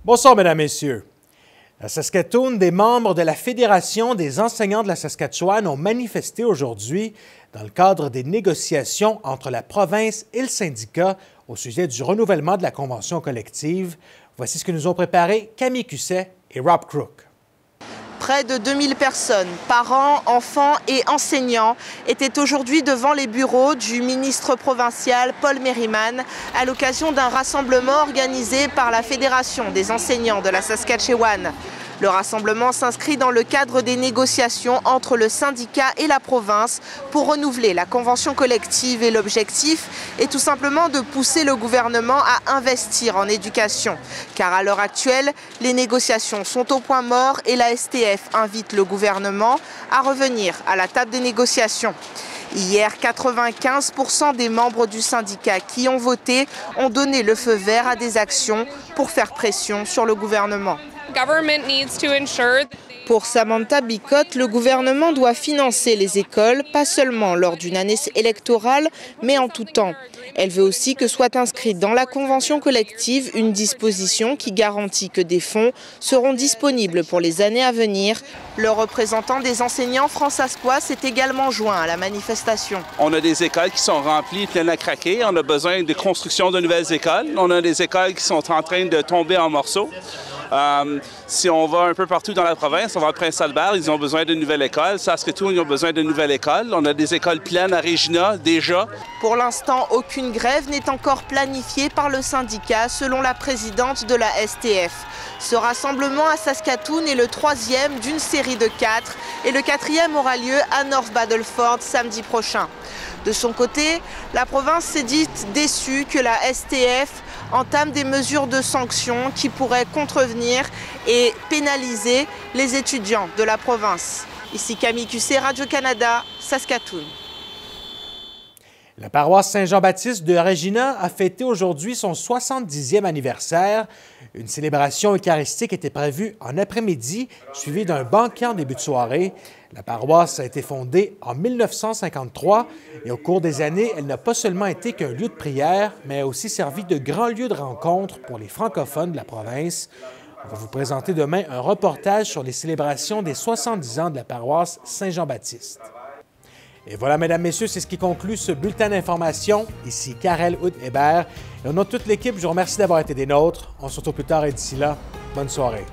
Bonsoir, Mesdames, Messieurs. À Saskatoon, des membres de la Fédération des enseignants de la Saskatchewan ont manifesté aujourd'hui dans le cadre des négociations entre la province et le syndicat au sujet du renouvellement de la convention collective. Voici ce que nous ont préparé Camille Cusset et Rob Crook. Près de 2000 personnes, parents, enfants et enseignants, étaient aujourd'hui devant les bureaux du ministre provincial Paul Merriman à l'occasion d'un rassemblement organisé par la Fédération des enseignants de la Saskatchewan. Le rassemblement s'inscrit dans le cadre des négociations entre le syndicat et la province pour renouveler la convention collective, et l'objectif est tout simplement de pousser le gouvernement à investir en éducation. Car à l'heure actuelle, les négociations sont au point mort et la STF invite le gouvernement à revenir à la table des négociations. Hier, 95% des membres du syndicat qui ont voté ont donné le feu vert à des actions pour faire pression sur le gouvernement. Pour Samantha Bicott, le gouvernement doit financer les écoles, pas seulement lors d'une année électorale, mais en tout temps. Elle veut aussi que soit inscrite dans la convention collective une disposition qui garantit que des fonds seront disponibles pour les années à venir. Le représentant des enseignants, François, s'est également joint à la manifestation. On a des écoles qui sont remplies, pleines à craquer. On a besoin de construction de nouvelles écoles. On a des écoles qui sont en train de tomber en morceaux. Si on va un peu partout dans la province, on va à Prince-Albert, ils ont besoin de nouvelles écoles. Saskatoon, ils ont besoin de nouvelles écoles. On a des écoles pleines à Regina déjà. Pour l'instant, aucune grève n'est encore planifiée par le syndicat, selon la présidente de la STF. Ce rassemblement à Saskatoon est le troisième d'une série de 4 et le quatrième aura lieu à North Battleford samedi prochain. De son côté, la province s'est dite déçue que la STF entame des mesures de sanctions qui pourraient contrevenir et pénaliser les étudiants de la province. Ici Camille Cusset, Radio-Canada, Saskatoon. La paroisse Saint-Jean-Baptiste de Regina a fêté aujourd'hui son 70e anniversaire. Une célébration eucharistique était prévue en après-midi, suivie d'un banquet en début de soirée. La paroisse a été fondée en 1953 et au cours des années, elle n'a pas seulement été qu'un lieu de prière, mais a aussi servi de grand lieu de rencontre pour les francophones de la province. On va vous présenter demain un reportage sur les célébrations des 70 ans de la paroisse Saint-Jean-Baptiste. Et voilà, Mesdames, Messieurs, c'est ce qui conclut ce bulletin d'information. Ici Karel Hout-Hébert. Et au nom de toute l'équipe, je vous remercie d'avoir été des nôtres. On se retrouve plus tard et d'ici là, bonne soirée.